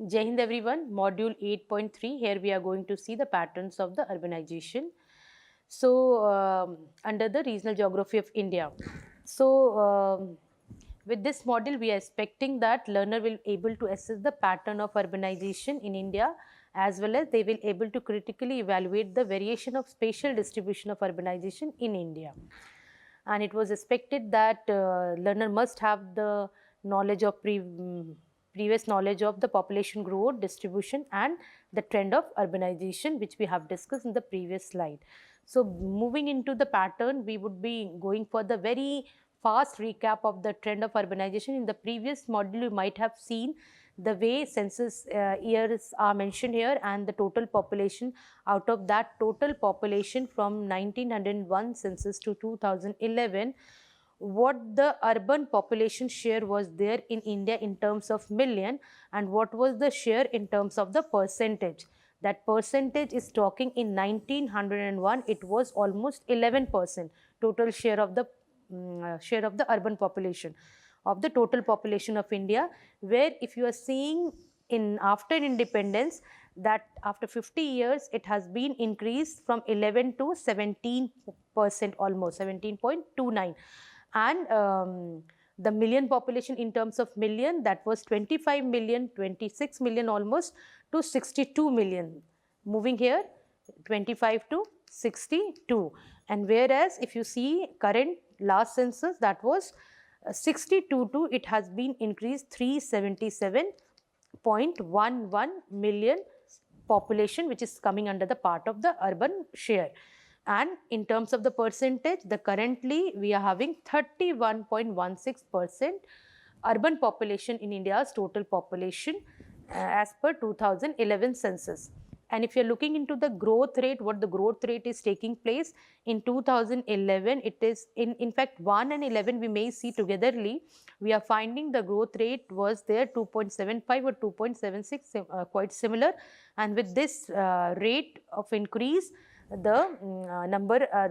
Jai Hind everyone, module 8.3. Here we are going to see the patterns of the urbanization. So, under the regional geography of India. So, with this model, we are expecting that learner will able to assess the pattern of urbanization in India, as well as they will able to critically evaluate the variation of spatial distribution of urbanization in India. And it was expected that learner must have the knowledge of previous knowledge of the population growth, distribution and the trend of urbanization, which we have discussed in the previous slide. So, moving into the pattern, we would be going for the very fast recap of the trend of urbanization. In the previous module, you might have seen the way census years are mentioned here and the total population. Out of that total population from 1901 census to 2011, what the urban population share was there in India in terms of million, and what was the share in terms of the percentage. That percentage is talking in 1901, it was almost 11% total share of the urban population of the total population of India, where if you are seeing in after independence, that after 50 years it has been increased from 11 to 17%, almost 17.29. And the million population in terms of million, that was 25 million, 26 million almost, to 62 million, moving here 25 to 62. And whereas if you see current last census, that was 62 to, it has been increased 377.11 million population, which is coming under the part of the urban share. And in terms of the percentage, the currently we are having 31.16% urban population in India's total population as per 2011 census. And if you are looking into the growth rate, what the growth rate is taking place in 2011, it is in fact 1 and 11 we may see togetherly. We are finding the growth rate was there 2.75 or 2.76, quite similar. And with this rate of increase, the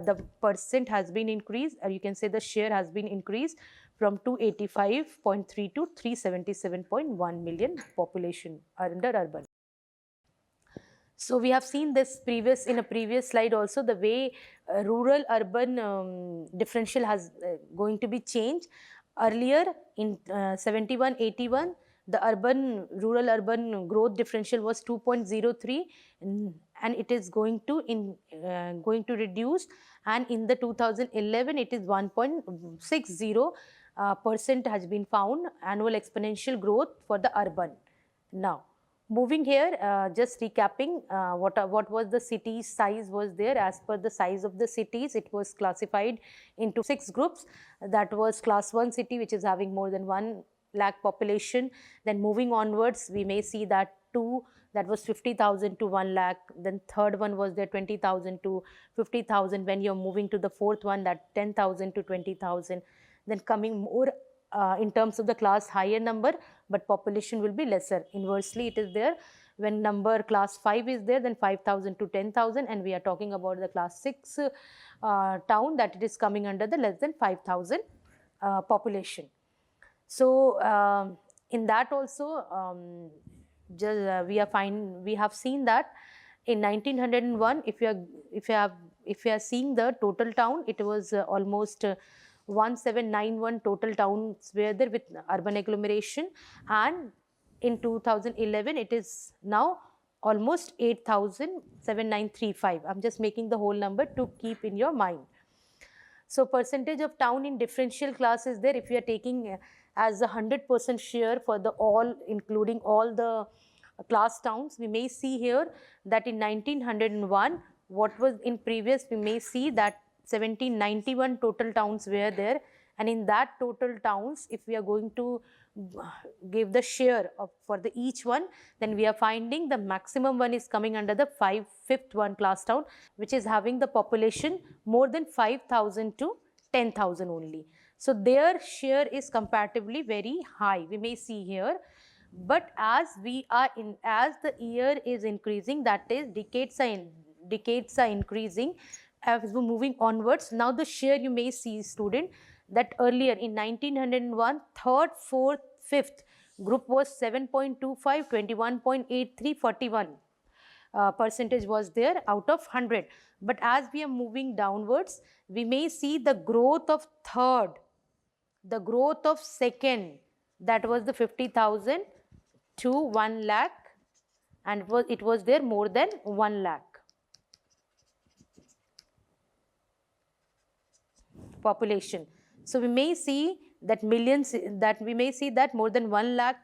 the percent has been increased, or you can say the share has been increased from 285.3 to 377.1 million population under urban. So, we have seen this in a previous slide also, the way rural urban differential has going to be changed. Earlier in 71-81, the rural urban growth differential was 2.03, and it is going to reduce, and in the 2011 it is 1.60 percent has been found annual exponential growth for the urban. Now, moving here, just recapping what was the city size was there. As per the size of the cities, it was classified into 6 groups. That was class 1 city, which is having more than 1 lakh population. Then moving onwards, we may see that 2, that was 50,000 to 1 lakh. Then third one was there 20,000 to 50,000. When you're moving to the fourth one, that 10,000 to 20,000. Then coming more in terms of the class higher number, but population will be lesser. Inversely, it is there when number class 5 is there, then 5,000 to 10,000, and we are talking about the class 6 town, that it is coming under the less than 5,000 population. So, in that also, we have seen that in 1901, if you are seeing the total town, it was almost 1791 total towns were there with urban agglomeration, and in 2011 it is now almost 8,7935. I'm just making the whole number to keep in your mind. So, percentage of town in differential class is there. If you are taking as a 100% share for the all, including all the class towns, we may see here that in 1901, what was in previous, we may see that 1791 total towns were there, and in that total towns, if we are going to give the share of for the each one, then we are finding the maximum one is coming under the fifth one class town, which is having the population more than 5,000 to 10,000 only. So, their share is comparatively very high, we may see here. But as as the year is increasing, that is decades are increasing, as we are moving onwards. Now, the share you may see, student, that earlier in 1901, third, fourth, fifth Group was 7.25, 21.83, 41 percentage was there out of 100. But as we are moving downwards, we may see the growth of third, the growth of second, that was the 50,000 to 1 lakh, and it was there more than 1 lakh population. So we may see that more than 1 lakh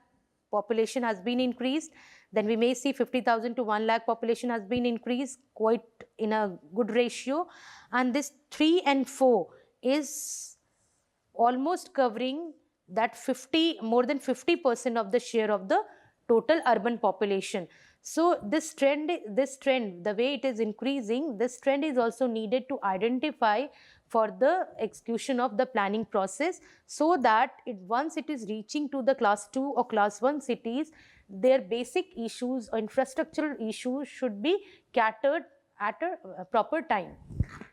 population has been increased. Then we may see 50,000 to 1 lakh population has been increased quite in a good ratio. And this 3 and 4 is almost covering that more than 50% of the share of the total urban population. So this trend, the way it is increasing, this trend is also needed to identify for the execution of the planning process, so that once it is reaching to the class 2 or class 1 cities, their basic issues or infrastructural issues should be catered at a proper time.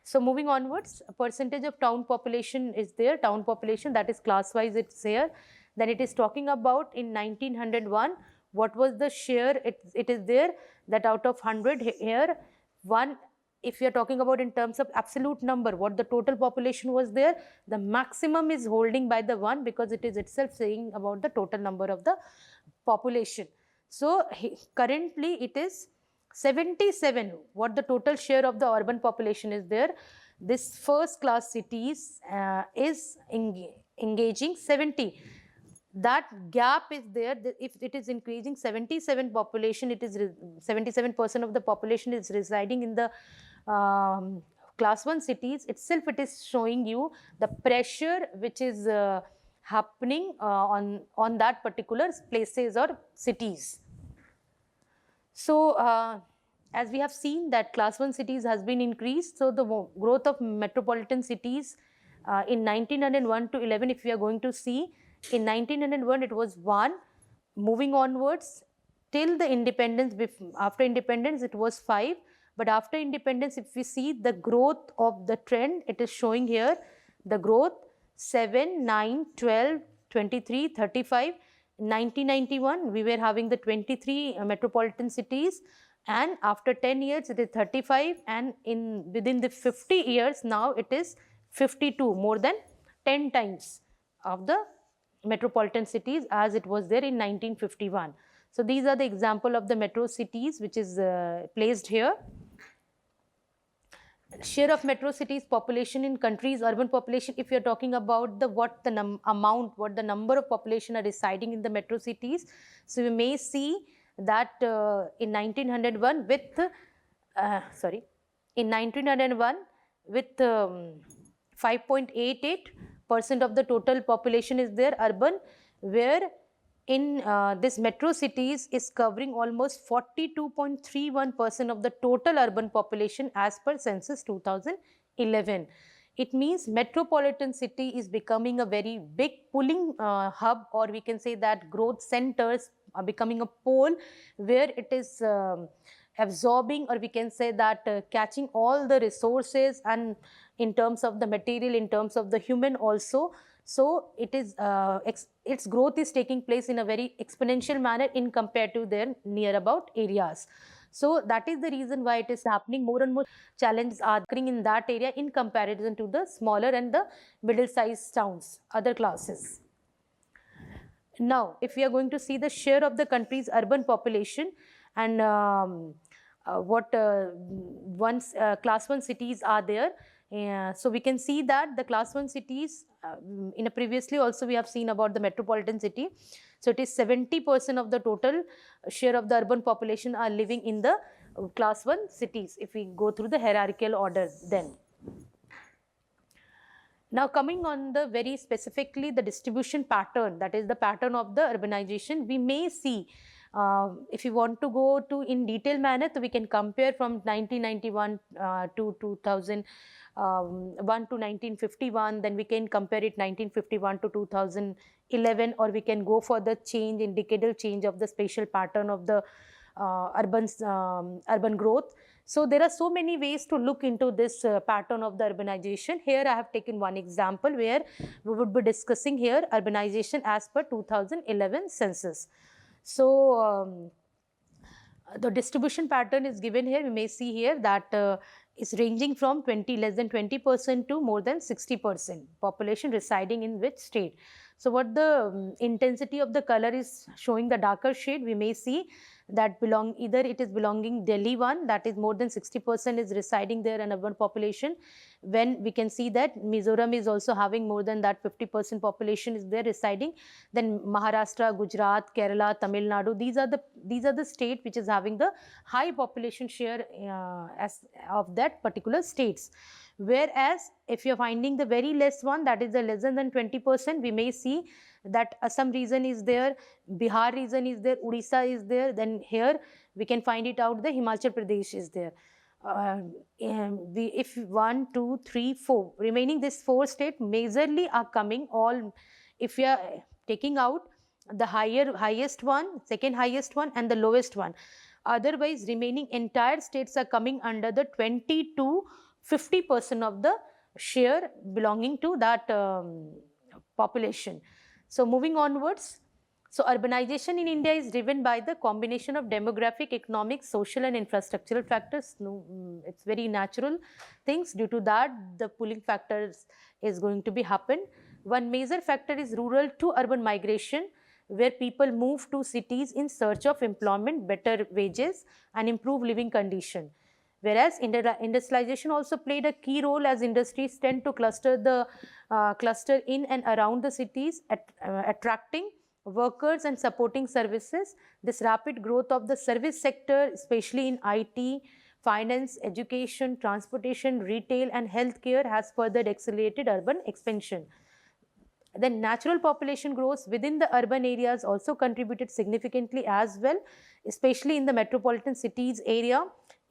So moving onwards, a percentage of town population is there, town population, that is class wise it's here. Then it is talking about in 1901, what was the share, it is there, that out of 100 here, 1, if you are talking about in terms of absolute number, what the total population was there, the maximum is holding by the 1, because it is itself saying about the total number of the population. So currently it is 77, what the total share of the urban population is there. This first class cities is engaging 70. That gap is there. If it is increasing 77 population, it is 77% of the population is residing in the class 1 cities itself. It is showing you the pressure which is happening on that particular places or cities. So as we have seen that class 1 cities has been increased, so the growth of metropolitan cities in 1901 to 11, if we are going to see, in 1901 it was 1, moving onwards till the independence, after independence it was 5, but after independence if we see the growth of the trend, it is showing here the growth 7, 9, 12, 23, 35. In 1991 we were having the 23 metropolitan cities, and after 10 years it is 35, and within the 50 years now it is 52, more than 10 times of the metropolitan cities as it was there in 1951. So these are the example of the metro cities which is placed here. Share of metro cities population in country's urban population, if you are talking about what the number of population are residing in the metro cities. So we may see that in 1901 with 5.88% of the total population is there urban, where in this metro cities is covering almost 42.31% of the total urban population as per census 2011. It means metropolitan city is becoming a very big pulling hub, or we can say that growth centers are becoming a pole where it is absorbing, or we can say that catching all the resources, and in terms of the material, in terms of the human also. So it is its growth is taking place in a very exponential manner in compared to their near about areas. So that is the reason why it is happening. More and more challenges are occurring in that area in comparison to the smaller and the middle-sized towns, other classes. Now, if we are going to see the share of the country's urban population, and once class 1 cities are there, so we can see that the class 1 cities, in a previously also we have seen about the metropolitan city. So it is 70% of the total share of the urban population are living in the class 1 cities, if we go through the hierarchical order then. Now coming on the very specifically the distribution pattern, that is the pattern of the urbanization, we may see if you want to go to in detailed manner, so we can compare from 1991 to 2001 to 1951, then we can compare it 1951 to 2011, or we can go for the change in decadal change of the spatial pattern of the urban growth. So there are so many ways to look into this pattern of the urbanization. Here I have taken one example where we would be discussing here urbanization as per 2011 census. So the distribution pattern is given here. We may see here that is ranging from less than 20% to more than 60% population residing in which state. So what the intensity of the color is showing, the darker shade, we may see that either it is belonging Delhi one, that is more than 60% is residing there in urban population. When we can see that Mizoram is also having more than that 50% population is there residing. Then Maharashtra, Gujarat, Kerala, Tamil Nadu, these are the state which is having the high population share as of that particular states. Whereas if you are finding the very less one, that is the less than 20%, we may see that Assam region is there, Bihar region is there, Odisha is there. Then here we can find it out, the Himachal Pradesh is there. If 1, 2, 3, 4 remaining, this 4 state majorly are coming all, if we are taking out the highest one, second highest one and the lowest one. Otherwise remaining entire states are coming under the 20 to 50% of the share belonging to that population. So moving onwards, so urbanization in India is driven by the combination of demographic, economic, social and infrastructural factors. It's very natural things. Due to that, the pulling factors is going to be happen. One major factor is rural to urban migration, where people move to cities in search of employment, better wages and improved living condition. Whereas industrialization also played a key role, as industries tend to cluster in and around the cities, attracting workers and supporting services. This rapid growth of the service sector, especially in IT, finance, education, transportation, retail and healthcare, has further accelerated urban expansion. Then natural population growth within the urban areas also contributed significantly as well, especially in the metropolitan cities area.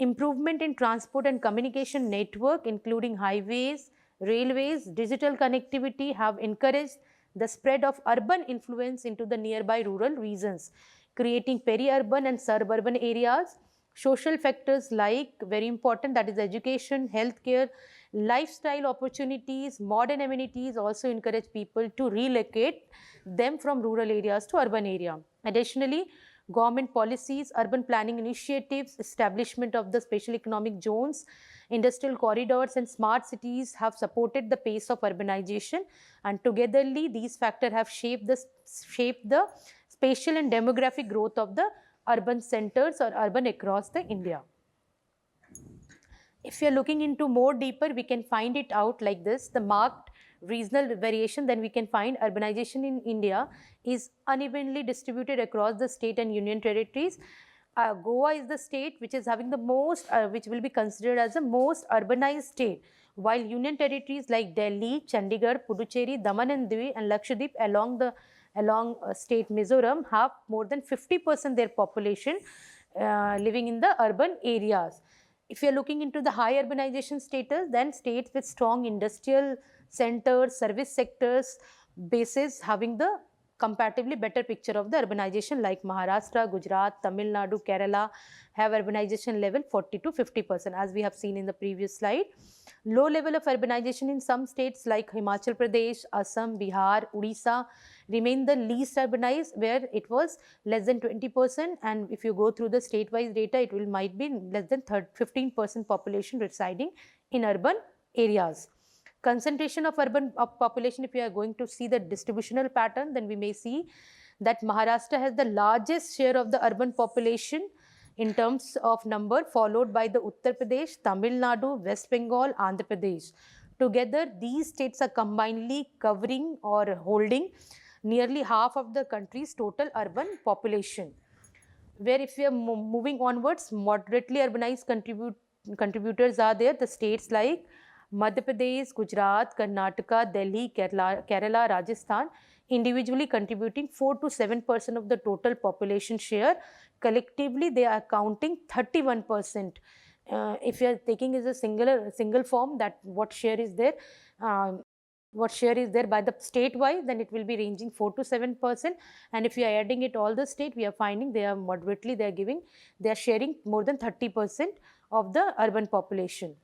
Improvement in transport and communication network, including highways, railways, digital connectivity, have encouraged the spread of urban influence into the nearby rural regions, creating peri-urban and suburban areas. Social factors like, very important, that is education, healthcare, lifestyle opportunities, modern amenities also encourage people to relocate them from rural areas to urban area. Additionally, government policies, urban planning initiatives, establishment of the special economic zones, industrial corridors and smart cities have supported the pace of urbanization, and togetherly these factors have shaped the spatial and demographic growth of the urban centers or urban across the India. If we are looking into more deeper, we can find it out like this, the marked regional variation. Then we can find urbanization in India is unevenly distributed across the state and union territories. Goa is the state which is having the most, which will be considered as the most urbanized state, while union territories like Delhi, Chandigarh, Puducherry, Daman and Diu and Lakshadweep along state Mizoram have more than 50% their population living in the urban areas. If you are looking into the high urbanization status, then states with strong industrial centers, service sectors, bases having the comparatively better picture of the urbanization, like Maharashtra, Gujarat, Tamil Nadu, Kerala have urbanization level 40 to 50%, as we have seen in the previous slide. Low level of urbanization in some states like Himachal Pradesh, Assam, Bihar, Odisha remain the least urbanized, where it was less than 20%, and if you go through the state-wise data, it might be less than 15% population residing in urban areas. Concentration of urban population, if you are going to see the distributional pattern, then we may see that Maharashtra has the largest share of the urban population in terms of number, followed by the Uttar Pradesh, Tamil Nadu, West Bengal, Andhra Pradesh. Together, these states are combinedly covering or holding nearly half of the country's total urban population. Where if we are moving onwards, moderately urbanized contributors are there, the states like Madhya Pradesh, Gujarat, Karnataka, Delhi, Kerala, Rajasthan, individually contributing 4 to 7% of the total population share. Collectively, they are accounting 31%. If you are taking as a single form, that what share is there, what share is there by the state wise, then it will be ranging 4 to 7%. And if you are adding it all the state, we are finding they are moderately, they are giving, they are sharing more than 30% of the urban population.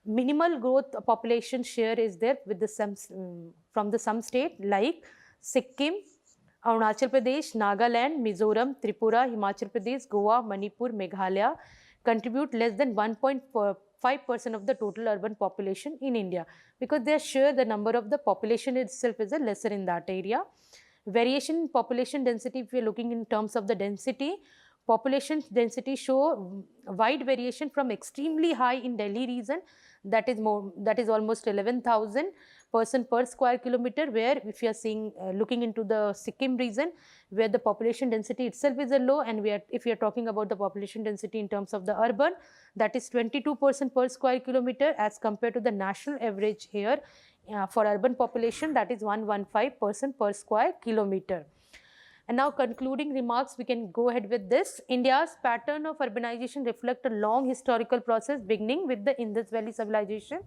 Minimal growth population share is there with the from the some state like Sikkim, Arunachal Pradesh, Nagaland, Mizoram, Tripura, Himachal Pradesh, Goa, Manipur, Meghalaya contribute less than 1.5% of the total urban population in India, because they are sure the number of the population itself is a lesser in that area. Variation in population density, if we are looking in terms of the density, population density show wide variation from extremely high in Delhi region, that is almost 11,000 person per square kilometer, where if you are seeing looking into the Sikkim region, where the population density itself is a low, and if we are talking about the population density in terms of the urban, that is 22% per square kilometer as compared to the national average here for urban population, that is 115% per square kilometer. And now concluding remarks, we can go ahead with this. India's pattern of urbanization reflect a long historical process beginning with the Indus Valley civilization.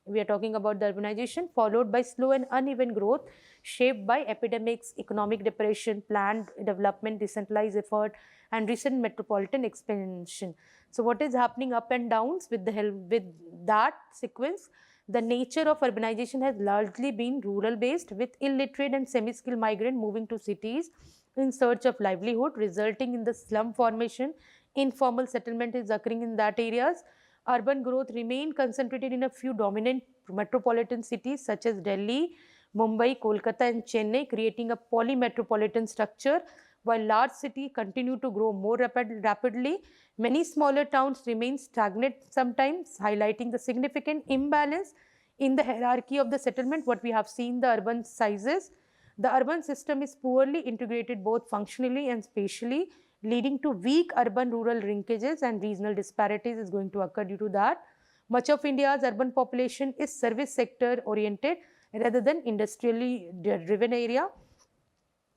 We are talking about the urbanization, followed by slow and uneven growth shaped by epidemics, economic depression, planned development, decentralized effort, and recent metropolitan expansion. So what is happening up and downs with the help with that sequence? The nature of urbanization has largely been rural based, with illiterate and semi-skilled migrant moving to cities in search of livelihood, resulting in the slum formation. Informal settlement is occurring in that areas. Urban growth remain concentrated in a few dominant metropolitan cities such as Delhi, Mumbai, Kolkata and Chennai, creating a polymetropolitan structure. While large cities continue to grow more rapidly, many smaller towns remain stagnant sometimes, highlighting the significant imbalance in the hierarchy of the settlement. What we have seen the urban sizes, the urban system is poorly integrated both functionally and spatially, leading to weak urban-rural linkages, and regional disparities is going to occur due to that. Much of India's urban population is service sector oriented rather than industrially driven area.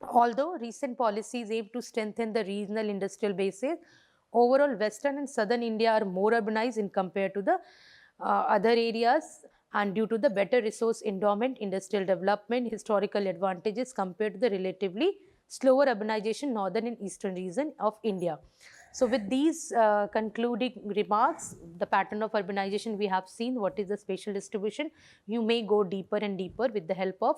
Although recent policies aim to strengthen the regional industrial bases, overall western and southern India are more urbanized in compared to the other areas, and due to the better resource endowment, industrial development, historical advantages compared to the relatively slower urbanization northern and eastern region of India. So with these concluding remarks, the pattern of urbanization we have seen, what is the spatial distribution, you may go deeper and deeper with the help of,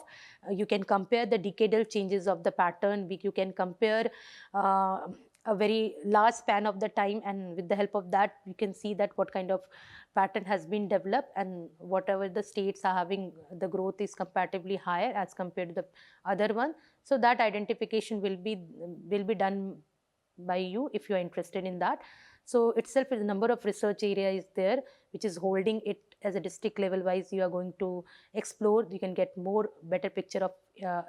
you can compare the decadal changes of the pattern, you can compare a very large span of the time, and with the help of that you can see that what kind of pattern has been developed, and whatever the states are having, the growth is comparatively higher as compared to the other one. So that identification will be done by you if you are interested in that. So itself is a number of research area is there which is holding it as a district level wise. You are going to explore, you can get more better picture of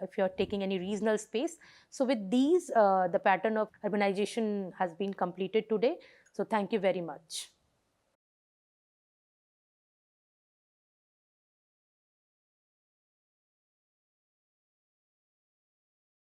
if you are taking any regional space. So with these the pattern of urbanization has been completed today. So thank you very much.